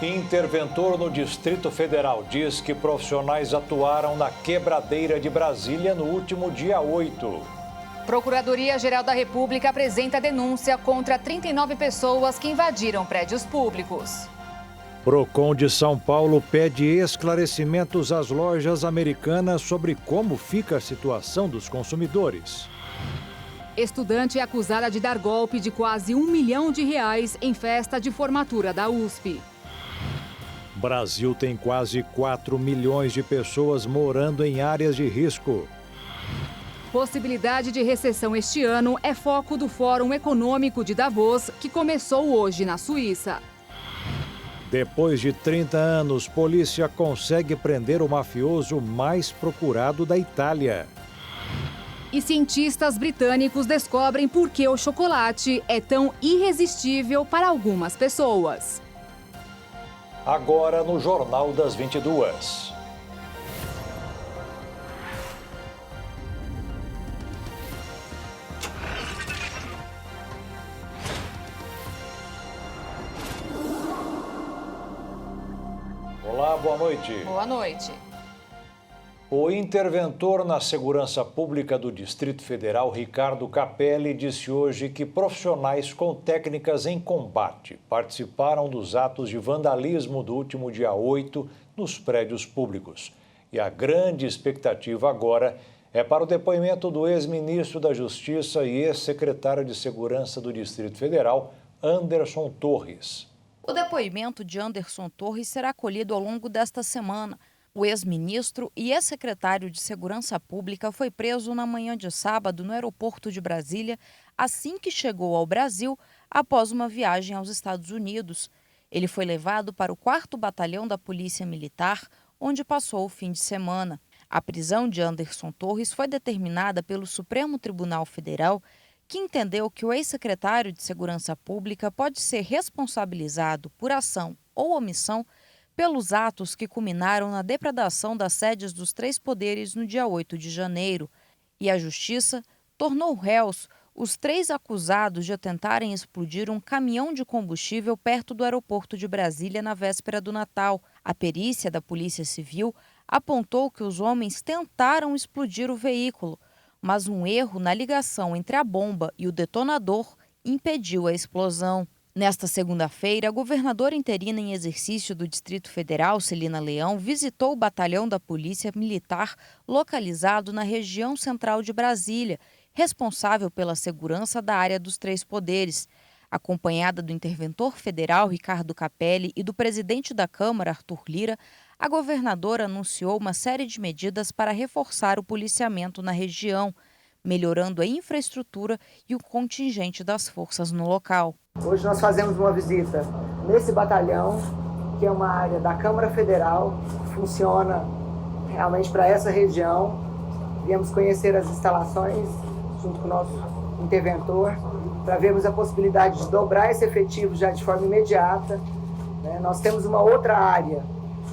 Interventor no Distrito Federal diz que profissionais atuaram na quebradeira de Brasília no último dia 8. Procuradoria-Geral da República apresenta denúncia contra 39 pessoas que invadiram prédios públicos. Procon de São Paulo pede esclarecimentos às lojas americanas sobre como fica a situação dos consumidores. Estudante é acusada de dar golpe de quase R$ 1 milhão em festa de formatura da USP. Brasil tem quase 4 milhões de pessoas morando em áreas de risco. Possibilidade de recessão este ano é foco do Fórum Econômico de Davos, que começou hoje na Suíça. Depois de 30 anos, polícia consegue prender o mafioso mais procurado da Itália. E cientistas britânicos descobrem por que o chocolate é tão irresistível para algumas pessoas. Agora no Jornal das 22. Olá, boa noite. Boa noite. O interventor na Segurança Pública do Distrito Federal, Ricardo Capelli, disse hoje que profissionais com técnicas em combate participaram dos atos de vandalismo do último dia 8 nos prédios públicos. E a grande expectativa agora é para o depoimento do ex-ministro da Justiça e ex-secretário de Segurança do Distrito Federal, Anderson Torres. O depoimento de Anderson Torres será acolhido ao longo desta semana. O ex-ministro e ex-secretário de Segurança Pública foi preso na manhã de sábado no aeroporto de Brasília, assim que chegou ao Brasil após uma viagem aos Estados Unidos. Ele foi levado para o 4º Batalhão da Polícia Militar, onde passou o fim de semana. A prisão de Anderson Torres foi determinada pelo Supremo Tribunal Federal, que entendeu que o ex-secretário de Segurança Pública pode ser responsabilizado por ação ou omissão pelos atos que culminaram na depredação das sedes dos 3 poderes no dia 8 de janeiro. E a Justiça tornou réus os 3 acusados de tentarem explodir um caminhão de combustível perto do aeroporto de Brasília na véspera do Natal. A perícia da Polícia Civil apontou que os homens tentaram explodir o veículo, mas um erro na ligação entre a bomba e o detonador impediu a explosão. Nesta segunda-feira, a governadora interina em exercício do Distrito Federal, Celina Leão, visitou o batalhão da Polícia Militar localizado na região central de Brasília, responsável pela segurança da área dos 3 poderes. Acompanhada do interventor federal, Ricardo Capelli, e do presidente da Câmara, Arthur Lira, a governadora anunciou uma série de medidas para reforçar o policiamento na região, melhorando a infraestrutura e o contingente das forças no local. Hoje nós fazemos uma visita nesse batalhão, que é uma área da Câmara Federal, que funciona realmente para essa região. Viemos conhecer as instalações junto com o nosso interventor, para vermos a possibilidade de dobrar esse efetivo já de forma imediata. Nós temos uma outra área,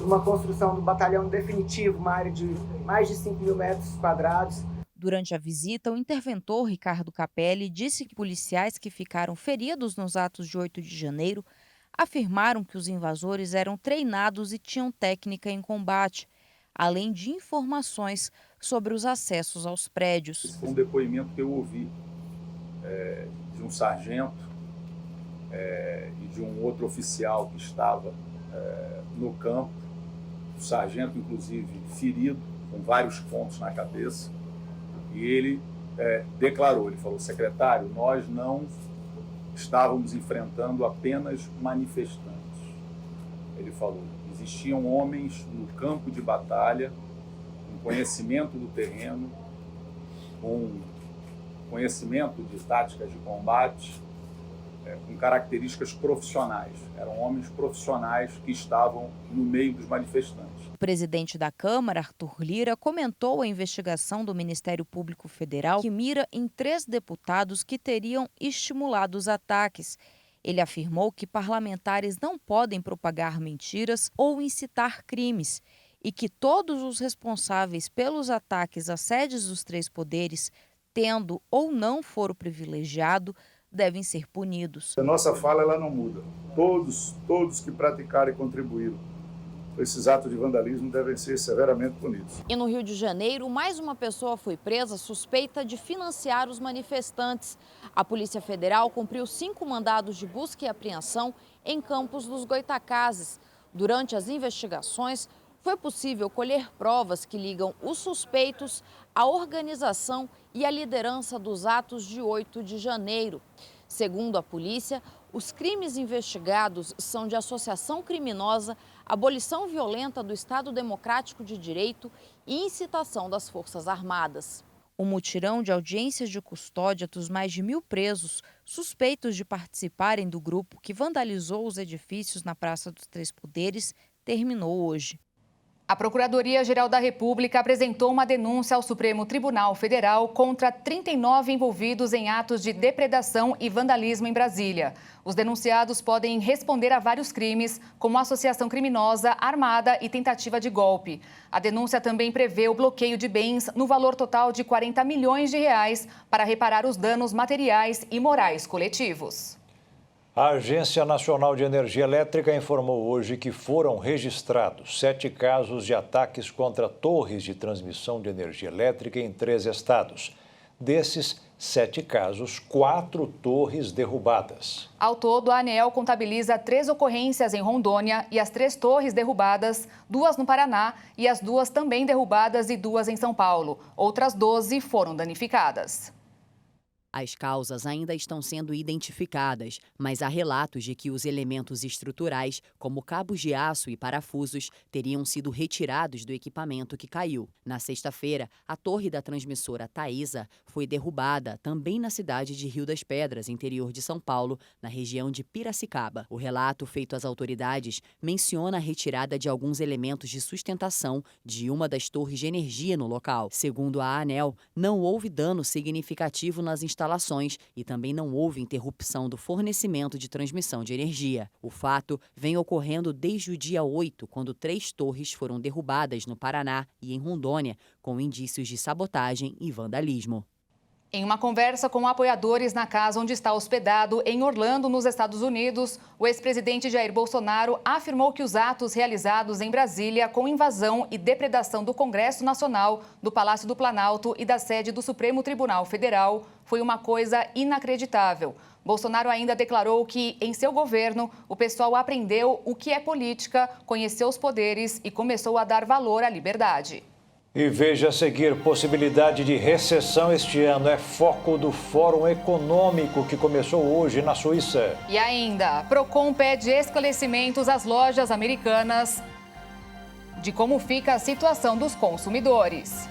uma construção do batalhão definitivo, uma área de mais de 5 mil metros quadrados. Durante a visita, o interventor Ricardo Capelli disse que policiais que ficaram feridos nos atos de 8 de janeiro afirmaram que os invasores eram treinados e tinham técnica em combate, além de informações sobre os acessos aos prédios. Um depoimento que eu ouvi de um sargento e de um outro oficial que estava no campo, o sargento inclusive ferido, com vários pontos na cabeça. E ele declarou, ele falou: secretário, nós não estávamos enfrentando apenas manifestantes. Ele falou, existiam homens no campo de batalha, com conhecimento do terreno, com conhecimento de táticas de combate, com características profissionais. Eram homens profissionais que estavam no meio dos manifestantes. O presidente da Câmara, Arthur Lira, comentou a investigação do Ministério Público Federal que mira em 3 deputados que teriam estimulado os ataques. Ele afirmou que parlamentares não podem propagar mentiras ou incitar crimes e que todos os responsáveis pelos ataques às sedes dos 3 poderes, tendo ou não foro privilegiado, devem ser punidos. A nossa fala ela não muda. Todos que praticaram e contribuíram para esses atos de vandalismo devem ser severamente punidos. E no Rio de Janeiro, mais uma pessoa foi presa suspeita de financiar os manifestantes. A Polícia Federal cumpriu 5 mandados de busca e apreensão em Campos dos Goytacazes. Durante as investigações, foi possível colher provas que ligam os suspeitos à organização e à liderança dos atos de 8 de janeiro. Segundo a polícia, os crimes investigados são de associação criminosa, abolição violenta do Estado Democrático de Direito e incitação das Forças Armadas. O mutirão de audiências de custódia dos mais de 1.000 presos suspeitos de participarem do grupo que vandalizou os edifícios na Praça dos Três Poderes terminou hoje. A Procuradoria-Geral da República apresentou uma denúncia ao Supremo Tribunal Federal contra 39 envolvidos em atos de depredação e vandalismo em Brasília. Os denunciados podem responder a vários crimes, como associação criminosa, armada e tentativa de golpe. A denúncia também prevê o bloqueio de bens no valor total de R$40 milhões para reparar os danos materiais e morais coletivos. A Agência Nacional de Energia Elétrica informou hoje que foram registrados 7 casos de ataques contra torres de transmissão de energia elétrica em 3 estados. Desses 7 casos, 4 torres derrubadas. Ao todo, a ANEEL contabiliza 3 ocorrências em Rondônia e as 3 torres derrubadas, 2 no Paraná e as 2 também derrubadas e 2 em São Paulo. Outras 12 foram danificadas. As causas ainda estão sendo identificadas, mas há relatos de que os elementos estruturais, como cabos de aço e parafusos, teriam sido retirados do equipamento que caiu. Na sexta-feira, a torre da transmissora Taísa foi derrubada, também na cidade de Rio das Pedras, interior de São Paulo, na região de Piracicaba. O relato feito às autoridades menciona a retirada de alguns elementos de sustentação de uma das torres de energia no local. Segundo a ANEEL, não houve dano significativo nas instalações e também não houve interrupção do fornecimento de transmissão de energia. O fato vem ocorrendo desde o dia 8, quando 3 torres foram derrubadas no Paraná e em Rondônia, com indícios de sabotagem e vandalismo. Em uma conversa com apoiadores na casa onde está hospedado, em Orlando, nos Estados Unidos, o ex-presidente Jair Bolsonaro afirmou que os atos realizados em Brasília com invasão e depredação do Congresso Nacional, do Palácio do Planalto e da sede do Supremo Tribunal Federal foi uma coisa inacreditável. Bolsonaro ainda declarou que, em seu governo, o pessoal aprendeu o que é política, conheceu os poderes e começou a dar valor à liberdade. E veja a seguir, possibilidade de recessão este ano é foco do Fórum Econômico que começou hoje na Suíça. E ainda, Procon pede esclarecimentos às lojas americanas de como fica a situação dos consumidores.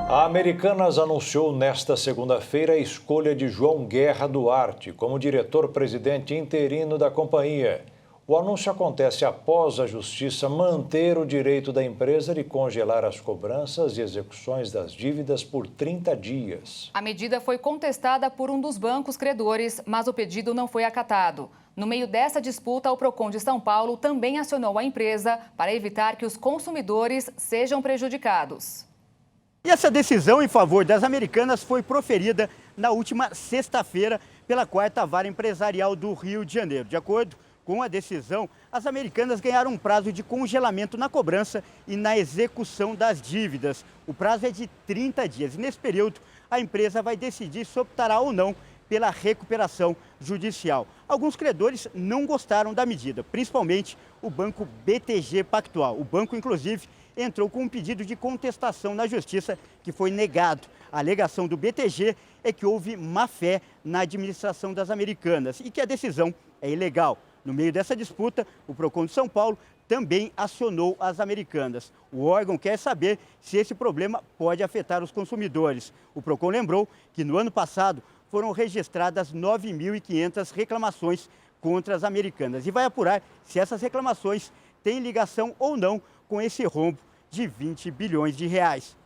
A Americanas anunciou nesta segunda-feira a escolha de João Guerra Duarte como diretor-presidente interino da companhia. O anúncio acontece após a Justiça manter o direito da empresa de congelar as cobranças e execuções das dívidas por 30 dias. A medida foi contestada por um dos bancos credores, mas o pedido não foi acatado. No meio dessa disputa, o Procon de São Paulo também acionou a empresa para evitar que os consumidores sejam prejudicados. E essa decisão em favor das Americanas foi proferida na última sexta-feira pela 4ª Vara Empresarial do Rio de Janeiro. De acordo com a decisão, as Americanas ganharam um prazo de congelamento na cobrança e na execução das dívidas. O prazo é de 30 dias e nesse período a empresa vai decidir se optará ou não pela recuperação judicial. Alguns credores não gostaram da medida, principalmente o banco BTG Pactual. O banco, inclusive, entrou com um pedido de contestação na Justiça, que foi negado. A alegação do BTG é que houve má-fé na administração das Americanas e que a decisão é ilegal. No meio dessa disputa, o Procon de São Paulo também acionou as Americanas. O órgão quer saber se esse problema pode afetar os consumidores. O Procon lembrou que no ano passado foram registradas 9.500 reclamações contra as Americanas e vai apurar se essas reclamações têm ligação ou não com esse rombo de 20 bilhões de reais.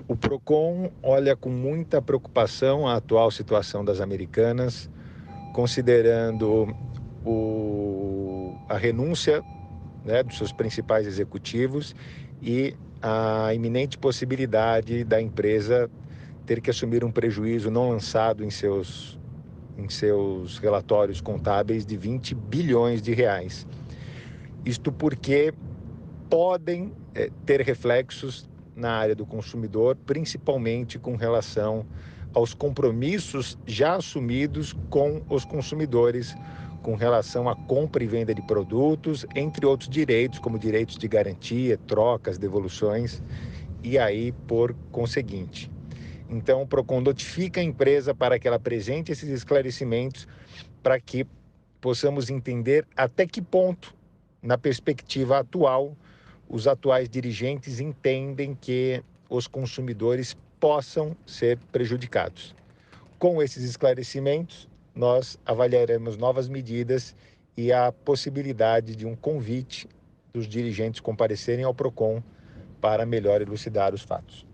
O Procon olha com muita preocupação a atual situação das Americanas, considerando a renúncia né, dos seus principais executivos e a iminente possibilidade da empresa ter que assumir um prejuízo não lançado em seus relatórios contábeis de 20 bilhões de reais. Isto porque podem ter reflexos na área do consumidor, principalmente com relação aos compromissos já assumidos com os consumidores, com relação à compra e venda de produtos, entre outros direitos, como direitos de garantia, trocas, devoluções, e aí, por conseguinte. Então, o PROCON notifica a empresa para que ela apresente esses esclarecimentos, para que possamos entender até que ponto, na perspectiva atual, os atuais dirigentes entendem que os consumidores possam ser prejudicados. Com esses esclarecimentos, nós avaliaremos novas medidas e a possibilidade de um convite dos dirigentes comparecerem ao PROCON para melhor elucidar os fatos.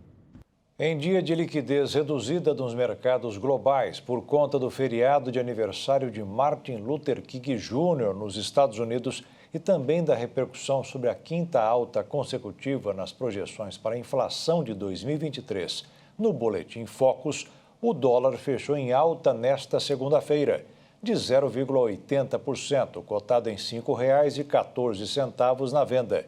Em dia de liquidez reduzida nos mercados globais por conta do feriado de aniversário de Martin Luther King Jr. nos Estados Unidos e também da repercussão sobre a quinta alta consecutiva nas projeções para a inflação de 2023, no Boletim Focus, o dólar fechou em alta nesta segunda-feira, de 0,80%, cotado em R$ 5,14 na venda.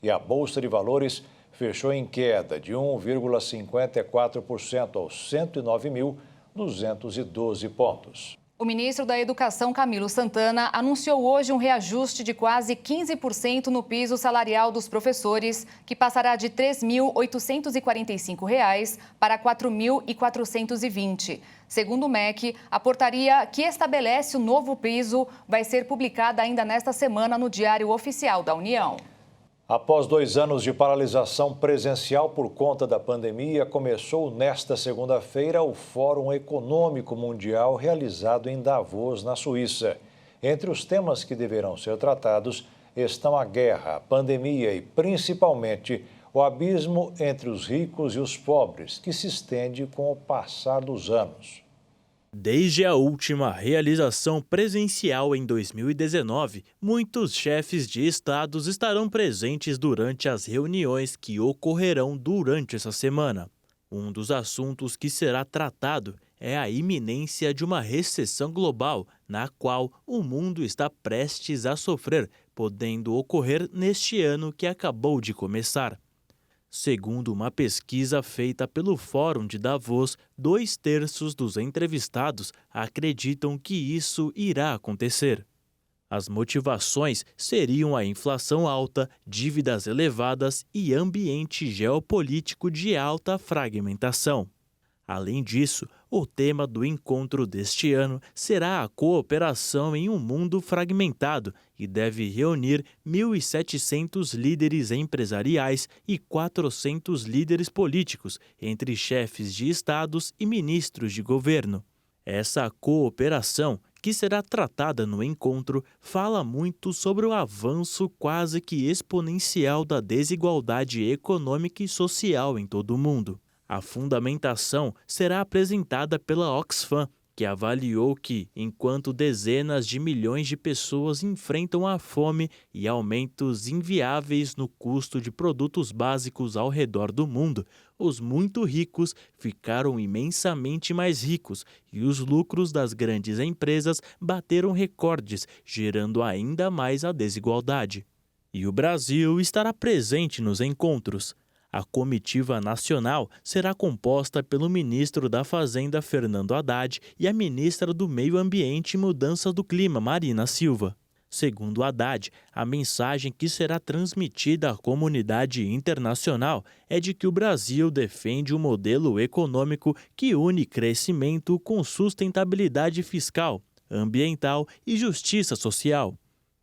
E a Bolsa de Valores fechou em queda de 1,54% aos 109.212 pontos. O ministro da Educação, Camilo Santana, anunciou hoje um reajuste de quase 15% no piso salarial dos professores, que passará de R$ 3.845 para R$ 4.420. Segundo o MEC, a portaria que estabelece o novo piso vai ser publicada ainda nesta semana no Diário Oficial da União. Após 2 anos de paralisação presencial por conta da pandemia, começou nesta segunda-feira o Fórum Econômico Mundial realizado em Davos, na Suíça. Entre os temas que deverão ser tratados estão a guerra, a pandemia e, principalmente, o abismo entre os ricos e os pobres, que se estende com o passar dos anos. Desde a última realização presencial em 2019, muitos chefes de estados estarão presentes durante as reuniões que ocorrerão durante essa semana. Um dos assuntos que será tratado é a iminência de uma recessão global, na qual o mundo está prestes a sofrer, podendo ocorrer neste ano que acabou de começar. Segundo uma pesquisa feita pelo Fórum de Davos, 2/3 dos entrevistados acreditam que isso irá acontecer. As motivações seriam a inflação alta, dívidas elevadas e ambiente geopolítico de alta fragmentação. Além disso, o tema do encontro deste ano será a cooperação em um mundo fragmentado e deve reunir 1.700 líderes empresariais e 400 líderes políticos, entre chefes de estados e ministros de governo. Essa cooperação, que será tratada no encontro, fala muito sobre o avanço quase que exponencial da desigualdade econômica e social em todo o mundo. A fundamentação será apresentada pela Oxfam, que avaliou que, enquanto dezenas de milhões de pessoas enfrentam a fome e aumentos inviáveis no custo de produtos básicos ao redor do mundo, os muito ricos ficaram imensamente mais ricos e os lucros das grandes empresas bateram recordes, gerando ainda mais a desigualdade. E o Brasil estará presente nos encontros. A comitiva nacional será composta pelo ministro da Fazenda, Fernando Haddad, e a ministra do Meio Ambiente e Mudança do Clima, Marina Silva. Segundo Haddad, a mensagem que será transmitida à comunidade internacional é de que o Brasil defende um modelo econômico que une crescimento com sustentabilidade fiscal, ambiental e justiça social.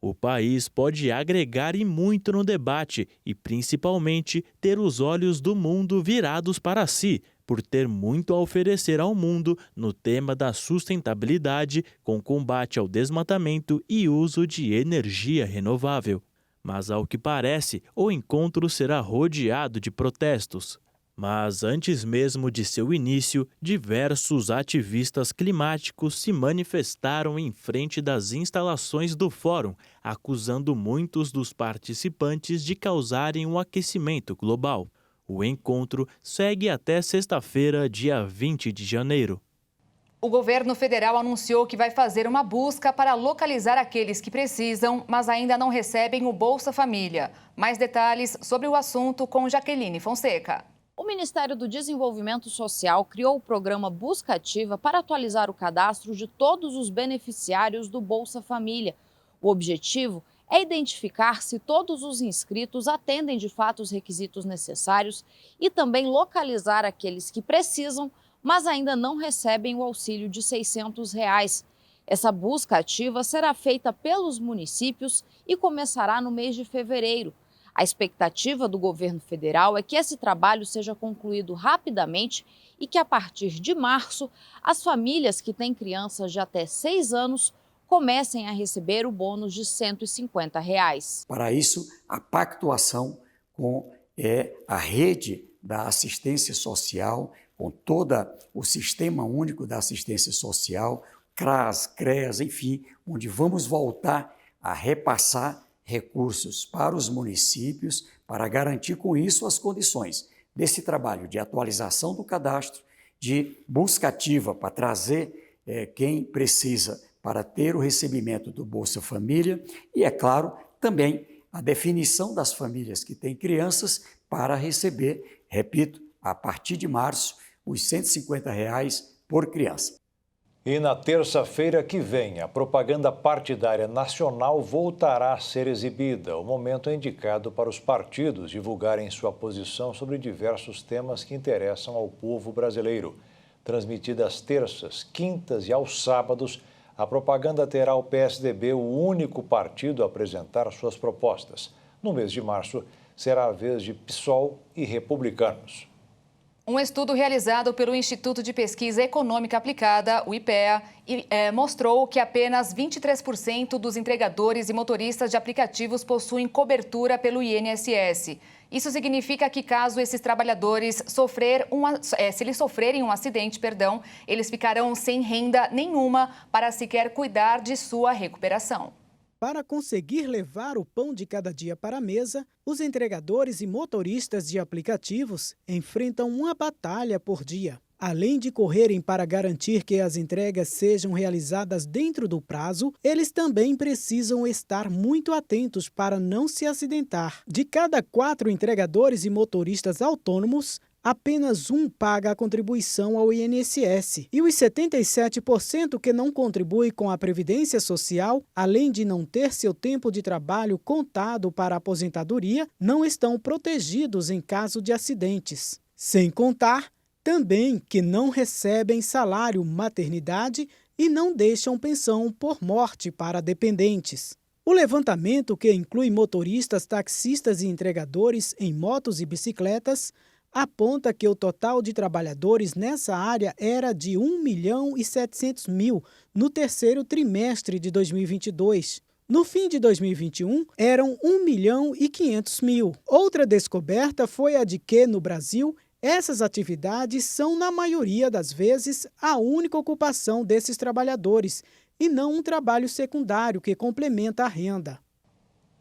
O país pode agregar e muito no debate e, principalmente, ter os olhos do mundo virados para si, por ter muito a oferecer ao mundo no tema da sustentabilidade com combate ao desmatamento e uso de energia renovável. Mas, ao que parece, o encontro será rodeado de protestos. Mas antes mesmo de seu início, diversos ativistas climáticos se manifestaram em frente das instalações do fórum, acusando muitos dos participantes de causarem um aquecimento global. O encontro segue até sexta-feira, dia 20 de janeiro. O governo federal anunciou que vai fazer uma busca para localizar aqueles que precisam, mas ainda não recebem o Bolsa Família. Mais detalhes sobre o assunto com Jaqueline Fonseca. O Ministério do Desenvolvimento Social criou o programa Busca Ativa para atualizar o cadastro de todos os beneficiários do Bolsa Família. O objetivo é identificar se todos os inscritos atendem de fato os requisitos necessários e também localizar aqueles que precisam, mas ainda não recebem o auxílio de R$ 600. Essa busca ativa será feita pelos municípios e começará no mês de fevereiro. A expectativa do governo federal é que esse trabalho seja concluído rapidamente e que, a partir de março, as famílias que têm crianças de até 6 anos comecem a receber o bônus de R$ 150. Para isso, a pactuação com a rede da assistência social, com todo o Sistema Único da Assistência Social, CRAS, CREAS, enfim, onde vamos voltar a repassar recursos para os municípios para garantir com isso as condições desse trabalho de atualização do cadastro, de busca ativa para trazer quem precisa para ter o recebimento do Bolsa Família e, é claro, também a definição das famílias que têm crianças para receber, repito, a partir de março, os R$ 150 por criança. E na terça-feira que vem, a propaganda partidária nacional voltará a ser exibida. O momento é indicado para os partidos divulgarem sua posição sobre diversos temas que interessam ao povo brasileiro. Transmitida às terças, quintas e aos sábados, a propaganda terá o PSDB o único partido a apresentar suas propostas. No mês de março, será a vez de PSOL e Republicanos. Um estudo realizado pelo Instituto de Pesquisa Econômica Aplicada, o IPEA, mostrou que apenas 23% dos entregadores e motoristas de aplicativos possuem cobertura pelo INSS. Isso significa que, caso esses trabalhadores sofrerem um acidente, eles ficarão sem renda nenhuma para sequer cuidar de sua recuperação. Para conseguir levar o pão de cada dia para a mesa, os entregadores e motoristas de aplicativos enfrentam uma batalha por dia. Além de correrem para garantir que as entregas sejam realizadas dentro do prazo, eles também precisam estar muito atentos para não se acidentar. De cada 4 entregadores e motoristas autônomos, apenas um paga a contribuição ao INSS. E os 77% que não contribuem com a Previdência Social, além de não ter seu tempo de trabalho contado para a aposentadoria, não estão protegidos em caso de acidentes. Sem contar também que não recebem salário maternidade e não deixam pensão por morte para dependentes. O levantamento, que inclui motoristas, taxistas e entregadores em motos e bicicletas, aponta que o total de trabalhadores nessa área era de 1.700.000 no terceiro trimestre de 2022. No fim de 2021, eram 1.500.000. Outra descoberta foi a de que, no Brasil, essas atividades são, na maioria das vezes, a única ocupação desses trabalhadores e não um trabalho secundário que complementa a renda.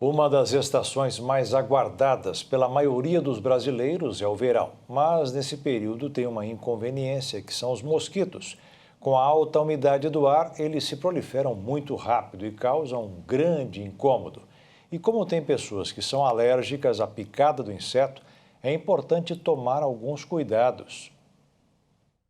Uma das estações mais aguardadas pela maioria dos brasileiros é o verão, mas nesse período tem uma inconveniência, que são os mosquitos. Com a alta umidade do ar, eles se proliferam muito rápido e causam um grande incômodo. E como tem pessoas que são alérgicas à picada do inseto, é importante tomar alguns cuidados.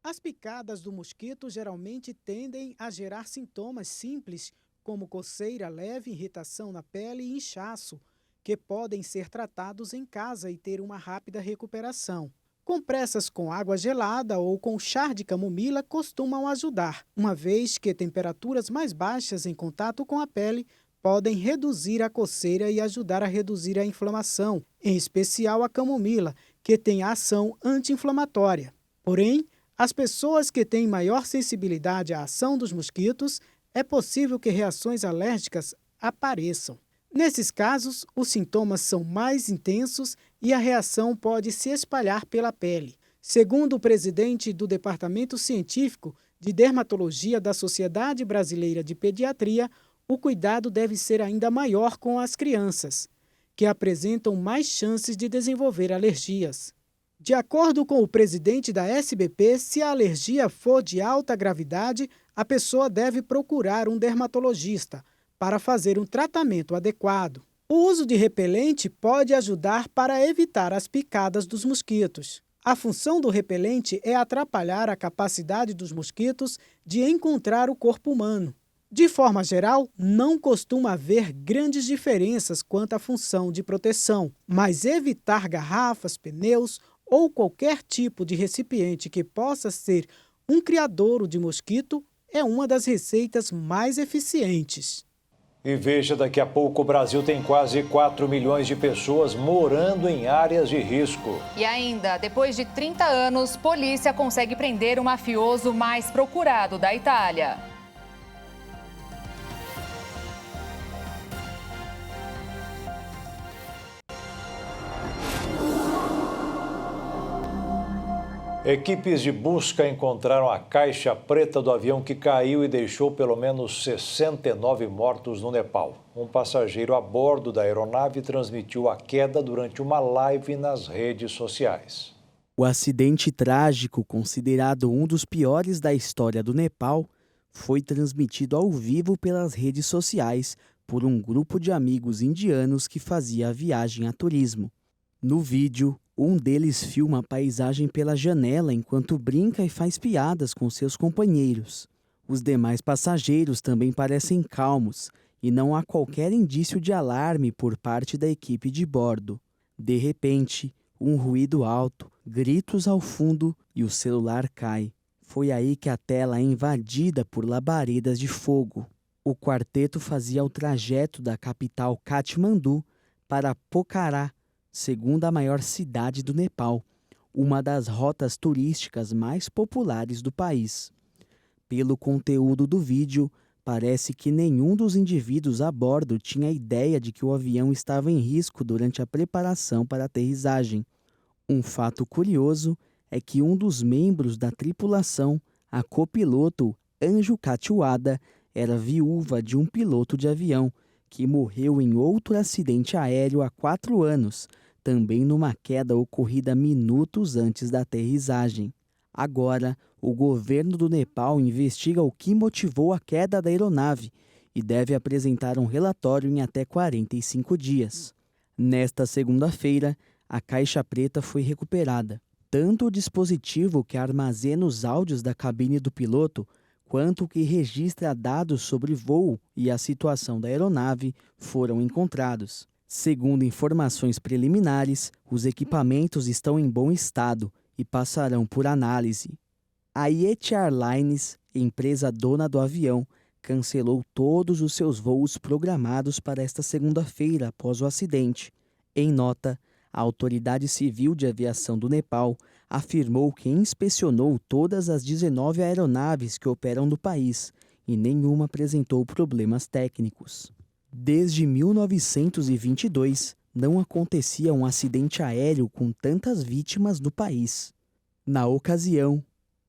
As picadas do mosquito geralmente tendem a gerar sintomas simples, como coceira leve, irritação na pele e inchaço, que podem ser tratados em casa e ter uma rápida recuperação. Compressas com água gelada ou com chá de camomila costumam ajudar, uma vez que temperaturas mais baixas em contato com a pele podem reduzir a coceira e ajudar a reduzir a inflamação, em especial a camomila, que tem ação anti-inflamatória. Porém, as pessoas que têm maior sensibilidade à ação dos mosquitos, é possível que reações alérgicas apareçam. Nesses casos, os sintomas são mais intensos e a reação pode se espalhar pela pele. Segundo o presidente do Departamento Científico de Dermatologia da Sociedade Brasileira de Pediatria, o cuidado deve ser ainda maior com as crianças, que apresentam mais chances de desenvolver alergias. De acordo com o presidente da SBP, se a alergia for de alta gravidade, a pessoa deve procurar um dermatologista para fazer um tratamento adequado. O uso de repelente pode ajudar para evitar as picadas dos mosquitos. A função do repelente é atrapalhar a capacidade dos mosquitos de encontrar o corpo humano. De forma geral, não costuma haver grandes diferenças quanto à função de proteção, mas evitar garrafas, pneus ou qualquer tipo de recipiente que possa ser um criadouro de mosquito é uma das receitas mais eficientes. E veja, daqui a pouco o Brasil tem quase 4 milhões de pessoas morando em áreas de risco. E ainda, depois de 30 anos, polícia consegue prender o mafioso mais procurado da Itália. Equipes de busca encontraram a caixa preta do avião que caiu e deixou pelo menos 69 mortos no Nepal. Um passageiro a bordo da aeronave transmitiu a queda durante uma live nas redes sociais. O acidente trágico, considerado um dos piores da história do Nepal, foi transmitido ao vivo pelas redes sociais por um grupo de amigos indianos que fazia a viagem a turismo. No vídeo, um deles filma a paisagem pela janela enquanto brinca e faz piadas com seus companheiros. Os demais passageiros também parecem calmos e não há qualquer indício de alarme por parte da equipe de bordo. De repente, um ruído alto, gritos ao fundo e o celular cai. Foi aí que a tela é invadida por labaredas de fogo. O quarteto fazia o trajeto da capital Katmandu para Pokhara, segunda maior cidade do Nepal, uma das rotas turísticas mais populares do país. Pelo conteúdo do vídeo, parece que nenhum dos indivíduos a bordo tinha ideia de que o avião estava em risco durante a preparação para a aterrissagem. Um fato curioso é que um dos membros da tripulação, a copiloto Anju Katiwada, era viúva de um piloto de avião que morreu em outro acidente aéreo há 4 anos, também numa queda ocorrida minutos antes da aterrissagem. Agora, o governo do Nepal investiga o que motivou a queda da aeronave e deve apresentar um relatório em até 45 dias. Nesta segunda-feira, a caixa preta foi recuperada. Tanto o dispositivo que armazena os áudios da cabine do piloto, quanto o que registra dados sobre voo e a situação da aeronave foram encontrados. Segundo informações preliminares, os equipamentos estão em bom estado e passarão por análise. A Yeti Airlines, empresa dona do avião, cancelou todos os seus voos programados para esta segunda-feira após o acidente. Em nota, a Autoridade Civil de Aviação do Nepal afirmou que inspecionou todas as 19 aeronaves que operam no país e nenhuma apresentou problemas técnicos. Desde 1922, não acontecia um acidente aéreo com tantas vítimas no país. Na ocasião,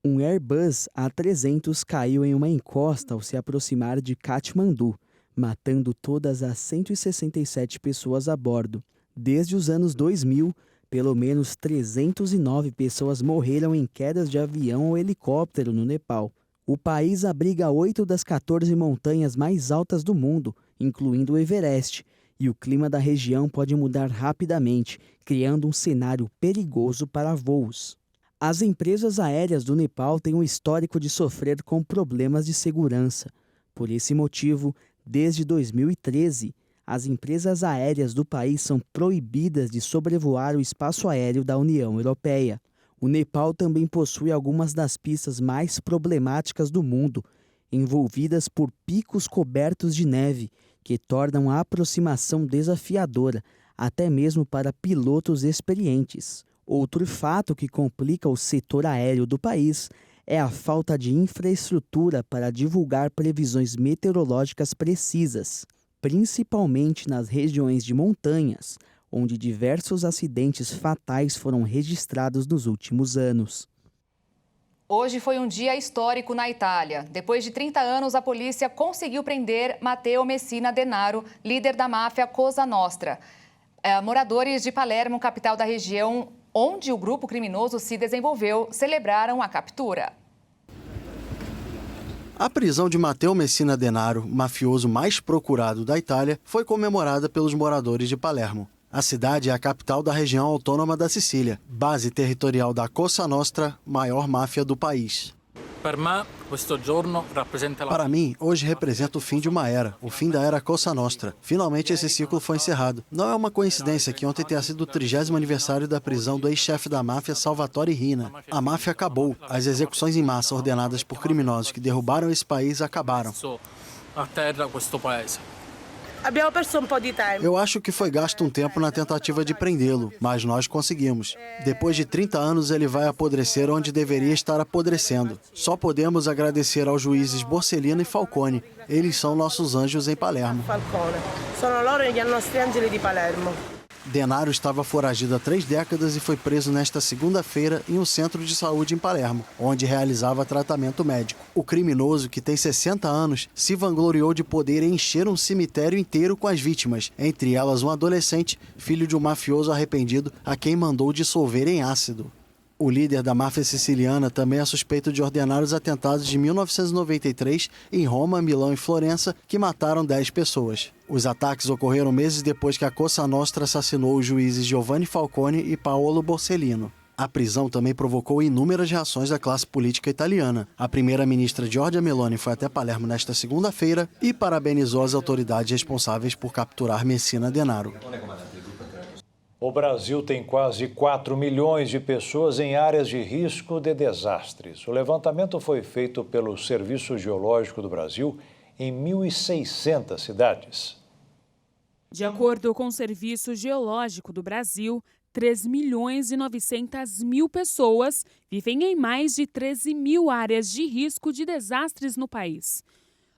um Airbus A300 caiu em uma encosta ao se aproximar de Katmandu, matando todas as 167 pessoas a bordo. Desde os anos 2000, pelo menos 309 pessoas morreram em quedas de avião ou helicóptero no Nepal. O país abriga 8 das 14 montanhas mais altas do mundo, incluindo o Everest, e o clima da região pode mudar rapidamente, criando um cenário perigoso para voos. As empresas aéreas do Nepal têm um histórico de sofrer com problemas de segurança. Por esse motivo, desde 2013, as empresas aéreas do país são proibidas de sobrevoar o espaço aéreo da União Europeia. O Nepal também possui algumas das pistas mais problemáticas do mundo, envolvidas por picos cobertos de neve, que tornam a aproximação desafiadora, até mesmo para pilotos experientes. Outro fato que complica o setor aéreo do país é a falta de infraestrutura para divulgar previsões meteorológicas precisas, principalmente nas regiões de montanhas, onde diversos acidentes fatais foram registrados nos últimos anos. Hoje foi um dia histórico na Itália. Depois de 30 anos, a polícia conseguiu prender Matteo Messina Denaro, líder da máfia Cosa Nostra. Moradores de Palermo, capital da região onde o grupo criminoso se desenvolveu, celebraram a captura. A prisão de Matteo Messina Denaro, mafioso mais procurado da Itália, foi comemorada pelos moradores de Palermo. A cidade é a capital da região autônoma da Sicília, base territorial da Cosa Nostra, maior máfia do país. Para mim, hoje representa o fim de uma era, o fim da era Cosa Nostra. Finalmente esse ciclo foi encerrado. Não é uma coincidência que ontem tenha sido o 30º aniversário da prisão do ex-chefe da máfia Salvatore Riina. A máfia acabou. As execuções em massa ordenadas por criminosos que derrubaram esse país acabaram. Eu acho que foi gasto um tempo na tentativa de prendê-lo, mas nós conseguimos. Depois de 30 anos, ele vai apodrecer onde deveria estar apodrecendo. Só podemos agradecer aos juízes Borsellino e Falcone. Eles são nossos anjos em Palermo. Denaro estava foragido há 3 décadas e foi preso nesta segunda-feira em um centro de saúde em Palermo, onde realizava tratamento médico. O criminoso, que tem 60 anos, se vangloriou de poder encher um cemitério inteiro com as vítimas, entre elas um adolescente, filho de um mafioso arrependido a quem mandou dissolver em ácido. O líder da máfia siciliana também é suspeito de ordenar os atentados de 1993 em Roma, Milão e Florença, que mataram 10 pessoas. Os ataques ocorreram meses depois que a Cosa Nostra assassinou os juízes Giovanni Falcone e Paolo Borsellino. A prisão também provocou inúmeras reações da classe política italiana. A primeira-ministra Giorgia Meloni foi até Palermo nesta segunda-feira e parabenizou as autoridades responsáveis por capturar Messina Denaro. O Brasil tem quase 4 milhões de pessoas em áreas de risco de desastres. O levantamento foi feito pelo Serviço Geológico do Brasil em 1.600 cidades. De acordo com o Serviço Geológico do Brasil, 3.900.000 pessoas vivem em mais de 13 mil áreas de risco de desastres no país.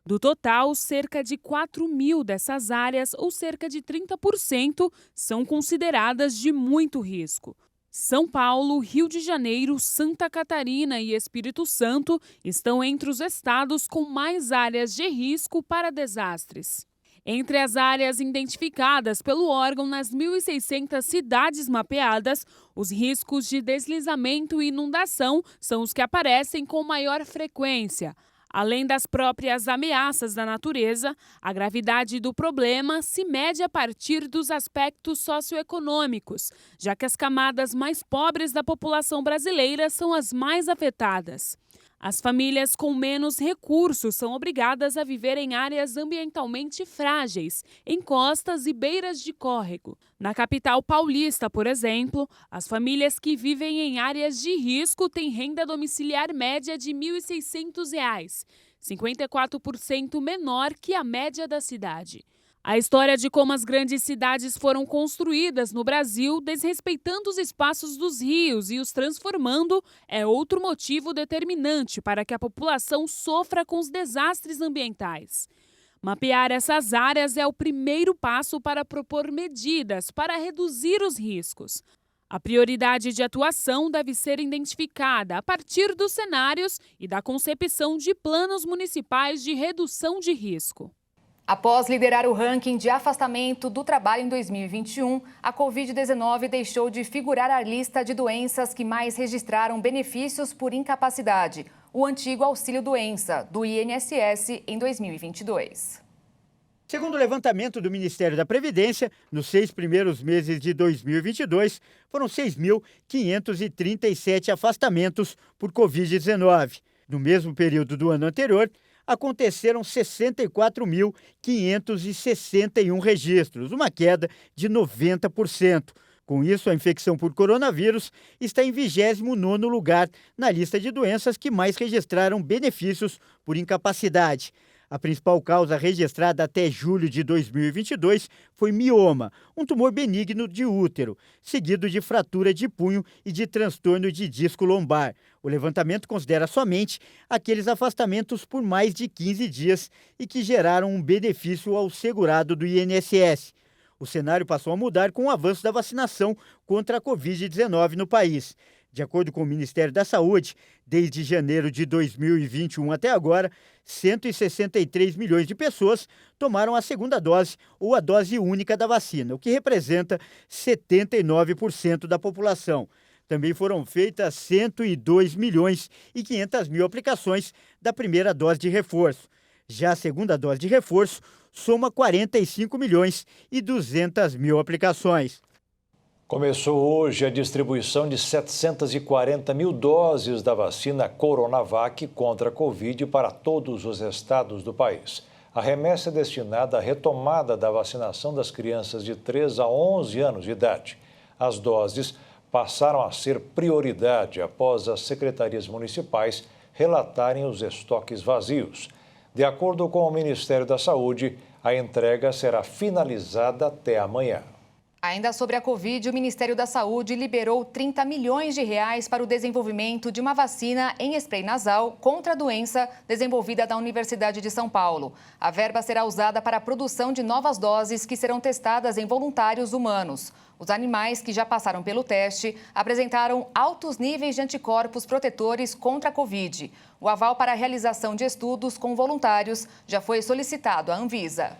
Do total, cerca de 4 mil dessas áreas, ou cerca de 30%, são consideradas de muito risco. São Paulo, Rio de Janeiro, Santa Catarina e Espírito Santo estão entre os estados com mais áreas de risco para desastres. Entre as áreas identificadas pelo órgão nas 1.600 cidades mapeadas, os riscos de deslizamento e inundação são os que aparecem com maior frequência. Além das próprias ameaças da natureza, a gravidade do problema se mede a partir dos aspectos socioeconômicos, já que as camadas mais pobres da população brasileira são as mais afetadas. As famílias com menos recursos são obrigadas a viver em áreas ambientalmente frágeis, em costas e beiras de córrego. Na capital paulista, por exemplo, as famílias que vivem em áreas de risco têm renda domiciliar média de R$ 1.600, 54% menor que a média da cidade. A história de como as grandes cidades foram construídas no Brasil, desrespeitando os espaços dos rios e os transformando, é outro motivo determinante para que a população sofra com os desastres ambientais. Mapear essas áreas é o primeiro passo para propor medidas para reduzir os riscos. A prioridade de atuação deve ser identificada a partir dos cenários e da concepção de planos municipais de redução de risco. Após liderar o ranking de afastamento do trabalho em 2021, a Covid-19 deixou de figurar a lista de doenças que mais registraram benefícios por incapacidade, o antigo auxílio-doença, do INSS, em 2022. Segundo o levantamento do Ministério da Previdência, nos 6 primeiros meses de 2022, foram 6.537 afastamentos por Covid-19. No mesmo período do ano anterior, aconteceram 64.561 registros, uma queda de 90%. Com isso, a infecção por coronavírus está em 29º lugar na lista de doenças que mais registraram benefícios por incapacidade. A principal causa registrada até julho de 2022 foi mioma, um tumor benigno de útero, seguido de fratura de punho e de transtorno de disco lombar. O levantamento considera somente aqueles afastamentos por mais de 15 dias e que geraram um benefício ao segurado do INSS. O cenário passou a mudar com o avanço da vacinação contra a Covid-19 no país. De acordo com o Ministério da Saúde, desde janeiro de 2021 até agora, 163 milhões de pessoas tomaram a segunda dose ou a dose única da vacina, o que representa 79% da população. Também foram feitas 102 milhões e 500 mil aplicações da primeira dose de reforço. Já a segunda dose de reforço soma 45 milhões e 200 mil aplicações. Começou hoje a distribuição de 740 mil doses da vacina Coronavac contra a Covid para todos os estados do país. A remessa é destinada à retomada da vacinação das crianças de 3 a 11 anos de idade. As doses passaram a ser prioridade após as secretarias municipais relatarem os estoques vazios. De acordo com o Ministério da Saúde, a entrega será finalizada até amanhã. Ainda sobre a Covid, o Ministério da Saúde liberou 30 milhões de reais para o desenvolvimento de uma vacina em spray nasal contra a doença desenvolvida na Universidade de São Paulo. A verba será usada para a produção de novas doses que serão testadas em voluntários humanos. Os animais que já passaram pelo teste apresentaram altos níveis de anticorpos protetores contra a Covid. O aval para a realização de estudos com voluntários já foi solicitado à Anvisa.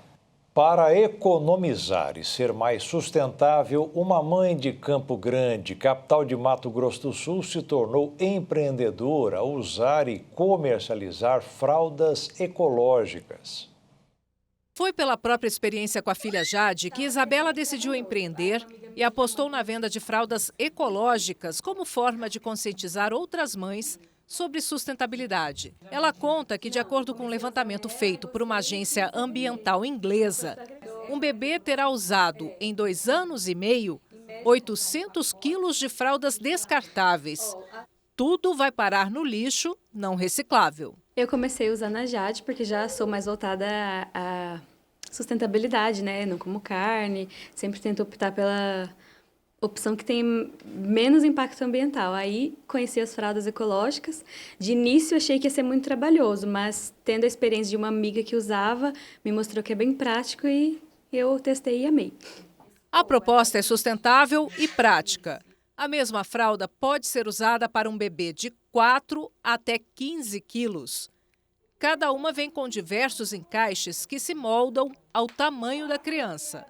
Para economizar e ser mais sustentável, uma mãe de Campo Grande, capital de Mato Grosso do Sul, se tornou empreendedora ao usar e comercializar fraldas ecológicas. Foi pela própria experiência com a filha Jade que Isabela decidiu empreender e apostou na venda de fraldas ecológicas como forma de conscientizar outras mães sobre sustentabilidade. Ela conta que, de acordo com um levantamento feito por uma agência ambiental inglesa, um bebê terá usado, em 2 anos e meio, 800 quilos de fraldas descartáveis. Tudo vai parar no lixo não reciclável. Eu comecei a usar na Jade porque já sou mais voltada à sustentabilidade, né? Não como carne, sempre tento optar pela opção que tem menos impacto ambiental. Aí conheci as fraldas ecológicas. De início achei que ia ser muito trabalhoso, mas tendo a experiência de uma amiga que usava, me mostrou que é bem prático e eu testei e amei. A proposta é sustentável e prática. A mesma fralda pode ser usada para um bebê de 4 até 15 quilos. Cada uma vem com diversos encaixes que se moldam ao tamanho da criança.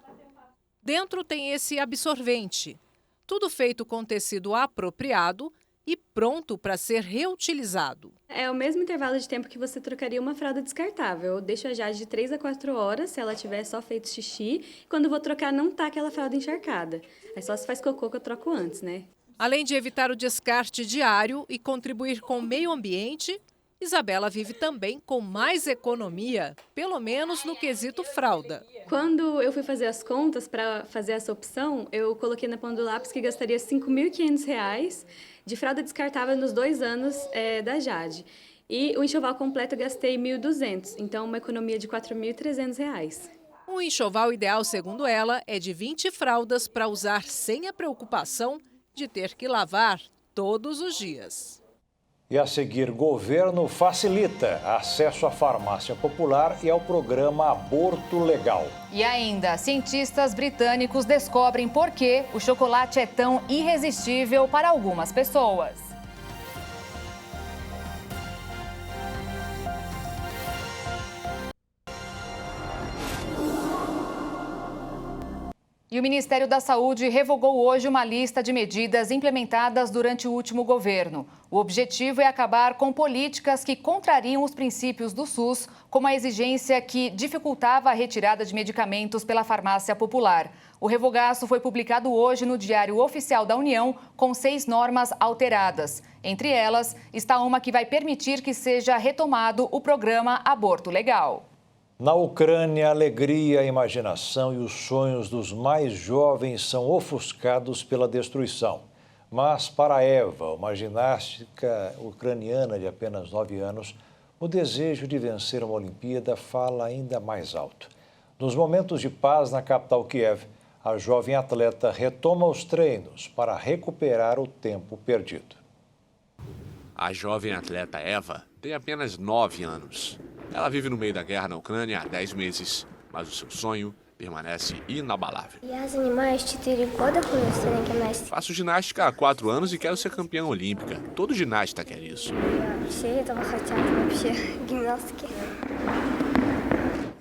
Dentro tem esse absorvente, tudo feito com tecido apropriado e pronto para ser reutilizado. É o mesmo intervalo de tempo que você trocaria uma fralda descartável. Eu deixo a Jade de 3 a 4 horas, se ela tiver só feito xixi. Quando eu vou trocar, não tá aquela fralda encharcada. Aí só se faz cocô que eu troco antes, né? Além de evitar o descarte diário e contribuir com o meio ambiente, Isabela vive também com mais economia, pelo menos no quesito fralda. Quando eu fui fazer as contas para fazer essa opção, eu coloquei na ponta do lápis que gastaria R$ 5.500 de fralda descartável nos 2 anos da Jade. E o enxoval completo eu gastei R$ 1.200, então uma economia de R$ 4.300. Um enxoval ideal, segundo ela, é de 20 fraldas para usar sem a preocupação de ter que lavar todos os dias. E a seguir, governo facilita acesso à farmácia popular e ao programa Aborto Legal. E ainda, cientistas britânicos descobrem por que o chocolate é tão irresistível para algumas pessoas. E o Ministério da Saúde revogou hoje uma lista de medidas implementadas durante o último governo. O objetivo é acabar com políticas que contrariam os princípios do SUS, como a exigência que dificultava a retirada de medicamentos pela farmácia popular. O revogaço foi publicado hoje no Diário Oficial da União, com 6 normas alteradas. Entre elas, está uma que vai permitir que seja retomado o programa Aborto Legal. Na Ucrânia, a alegria, a imaginação e os sonhos dos mais jovens são ofuscados pela destruição. Mas para Eva, uma ginástica ucraniana de apenas 9 anos, o desejo de vencer uma Olimpíada fala ainda mais alto. Nos momentos de paz na capital Kiev, a jovem atleta retoma os treinos para recuperar o tempo perdido. A jovem atleta Eva tem apenas 9 anos. Ela vive no meio da guerra na Ucrânia há 10 meses, mas o seu sonho permanece inabalável. Я занимаюсь 4 года по настольной gimnastiке. Faço ginástica há 4 anos e quero ser campeã olímpica. Todo ginasta quer isso. Все этого хотят вообще гимнастки.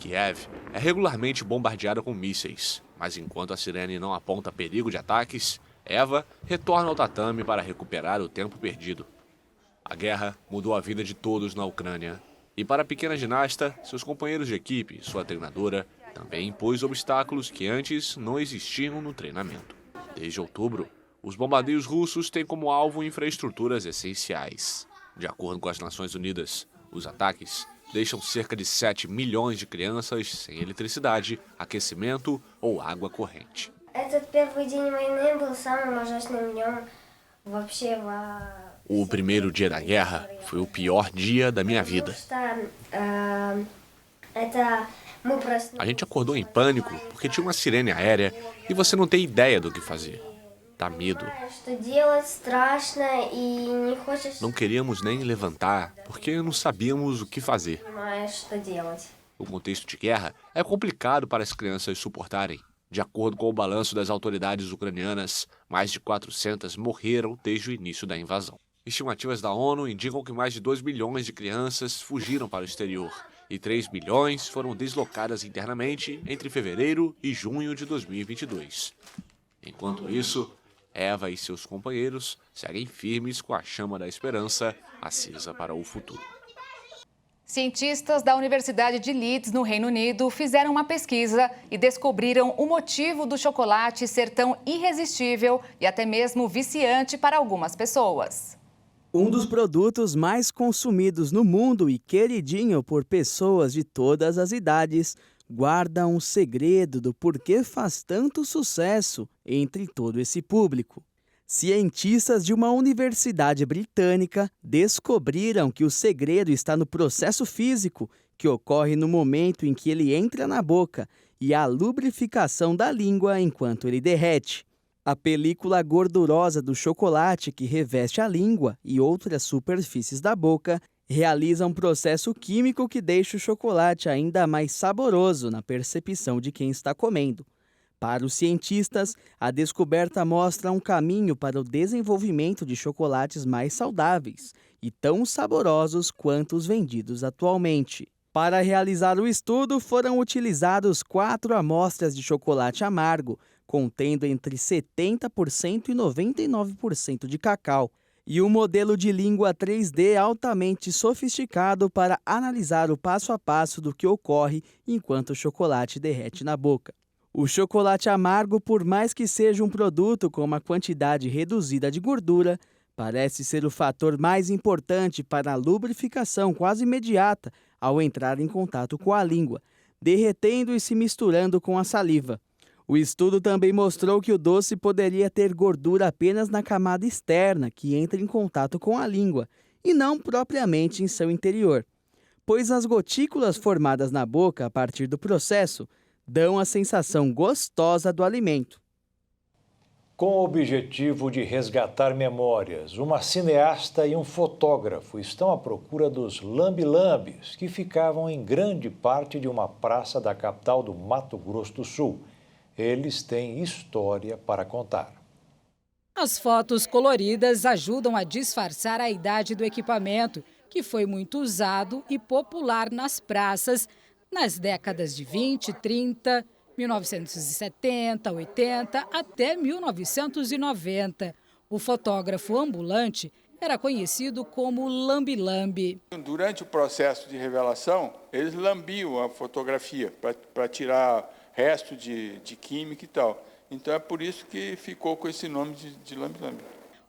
Kiev é regularmente bombardeada com mísseis, mas enquanto a sirene não aponta perigo de ataques, Eva retorna ao tatame para recuperar o tempo perdido. A guerra mudou a vida de todos na Ucrânia. E para a pequena ginasta, seus companheiros de equipe e sua treinadora também impôs obstáculos que antes não existiam no treinamento. Desde outubro, os bombardeios russos têm como alvo infraestruturas essenciais. De acordo com as Nações Unidas, os ataques deixam cerca de 7 milhões de crianças sem eletricidade, aquecimento ou água corrente. Этот первый день войны был самым ужасным днем вообще в... O primeiro dia da guerra foi o pior dia da minha vida. A gente acordou em pânico porque tinha uma sirene aérea e você não tem ideia do que fazer. Dá medo. Não queríamos nem levantar porque não sabíamos o que fazer. O contexto de guerra é complicado para as crianças suportarem. De acordo com o balanço das autoridades ucranianas, mais de 400 morreram desde o início da invasão. Estimativas da ONU indicam que mais de 2 milhões de crianças fugiram para o exterior e 3 milhões foram deslocadas internamente entre fevereiro e junho de 2022. Enquanto isso, Eva e seus companheiros seguem firmes com a chama da esperança acesa para o futuro. Cientistas da Universidade de Leeds, no Reino Unido, fizeram uma pesquisa e descobriram o motivo do chocolate ser tão irresistível e até mesmo viciante para algumas pessoas. Um dos produtos mais consumidos no mundo e queridinho por pessoas de todas as idades, guarda um segredo do porquê faz tanto sucesso entre todo esse público. Cientistas de uma universidade britânica descobriram que o segredo está no processo físico que ocorre no momento em que ele entra na boca e a lubrificação da língua enquanto ele derrete. A película gordurosa do chocolate que reveste a língua e outras superfícies da boca realiza um processo químico que deixa o chocolate ainda mais saboroso na percepção de quem está comendo. Para os cientistas, a descoberta mostra um caminho para o desenvolvimento de chocolates mais saudáveis e tão saborosos quanto os vendidos atualmente. Para realizar o estudo, foram utilizados 4 amostras de chocolate amargo, contendo entre 70% e 99% de cacau, e um modelo de língua 3D altamente sofisticado para analisar o passo a passo do que ocorre enquanto o chocolate derrete na boca. O chocolate amargo, por mais que seja um produto com uma quantidade reduzida de gordura, parece ser o fator mais importante para a lubrificação quase imediata ao entrar em contato com a língua, derretendo e se misturando com a saliva. O estudo também mostrou que o doce poderia ter gordura apenas na camada externa, que entra em contato com a língua, e não propriamente em seu interior, pois as gotículas formadas na boca a partir do processo dão a sensação gostosa do alimento. Com o objetivo de resgatar memórias, uma cineasta e um fotógrafo estão à procura dos lambe-lambes, que ficavam em grande parte de uma praça da capital do Mato Grosso do Sul. Eles têm história para contar. As fotos coloridas ajudam a disfarçar a idade do equipamento, que foi muito usado e popular nas praças nas décadas de 20, 30, 1970, 80 até 1990. O fotógrafo ambulante era conhecido como lambe-lambe. Durante o processo de revelação, eles lambiam a fotografia para tirar resto de química e tal. Então é por isso que ficou com esse nome de lambe-lambe.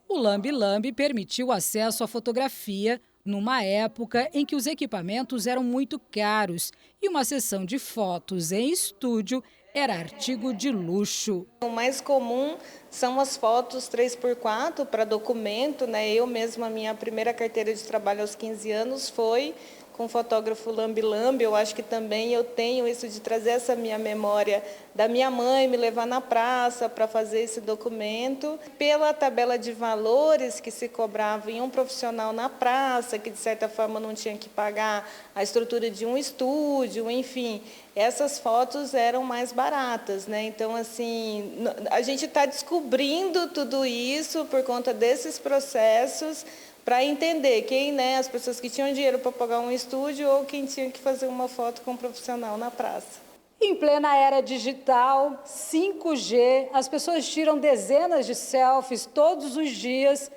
O lambe-lambe permitiu acesso à fotografia numa época em que os equipamentos eram muito caros e uma sessão de fotos em estúdio era artigo de luxo. O mais comum são as fotos 3x4 para documento, né? Eu mesma, a minha primeira carteira de trabalho aos 15 anos foi com o fotógrafo Lambi Lambi. Eu acho que também eu tenho isso de trazer essa minha memória da minha mãe, me levar na praça para fazer esse documento. Pela tabela de valores que se cobrava em um profissional na praça, que de certa forma não tinha que pagar a estrutura de um estúdio, enfim, essas fotos eram mais baratas, né? Então, assim, a gente está descobrindo tudo isso por conta desses processos, para entender quem, né, as pessoas que tinham dinheiro para pagar um estúdio ou quem tinha que fazer uma foto com um profissional na praça. Em plena era digital, 5G, as pessoas tiram dezenas de selfies todos os dias.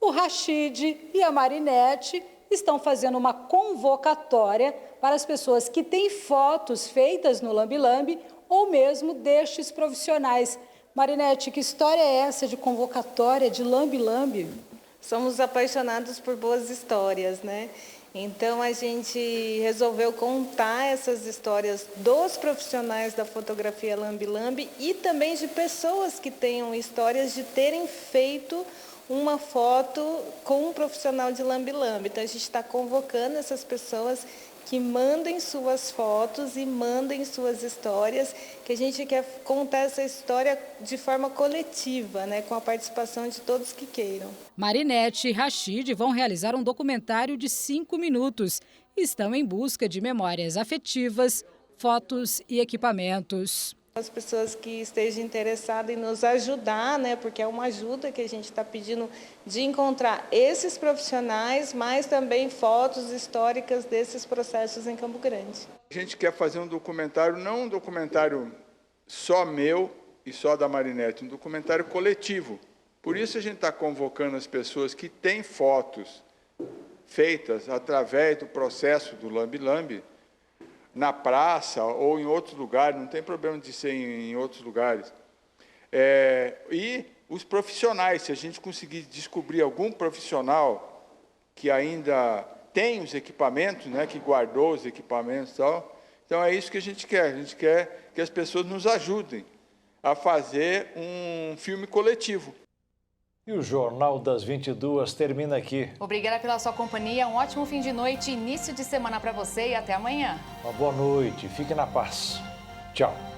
O Rashid e a Marinete estão fazendo uma convocatória para as pessoas que têm fotos feitas no Lambi Lambi ou mesmo destes profissionais. Marinete, que história é essa de convocatória de Lambi Lambi? Somos apaixonados por boas histórias, né? Então, a gente resolveu contar essas histórias dos profissionais da fotografia Lambi Lambi e também de pessoas que tenham histórias de terem feito uma foto com um profissional de Lambi Lambi. Então, a gente está convocando essas pessoas que mandem suas fotos e mandem suas histórias, que a gente quer contar essa história de forma coletiva, né, com a participação de todos que queiram. Marinete e Rashid vão realizar um documentário de 5 minutos. Estão em busca de memórias afetivas, fotos e equipamentos. As pessoas que estejam interessadas em nos ajudar, né, porque é uma ajuda que a gente está pedindo de encontrar esses profissionais, mas também fotos históricas desses processos em Campo Grande. A gente quer fazer um documentário, não um documentário só meu e só da Marinete, um documentário coletivo. Por isso a gente está convocando as pessoas que têm fotos feitas através do processo do Lambi Lambi, na praça ou em outros lugares, não tem problema de ser em outros lugares. E os profissionais, se a gente conseguir descobrir algum profissional que ainda tem os equipamentos, né, que guardou os equipamentos e tal, então é isso que a gente quer que as pessoas nos ajudem a fazer um filme coletivo. E o Jornal das 22 termina aqui. Obrigada pela sua companhia, um ótimo fim de noite, início de semana para você e até amanhã. Uma boa noite, fique na paz. Tchau.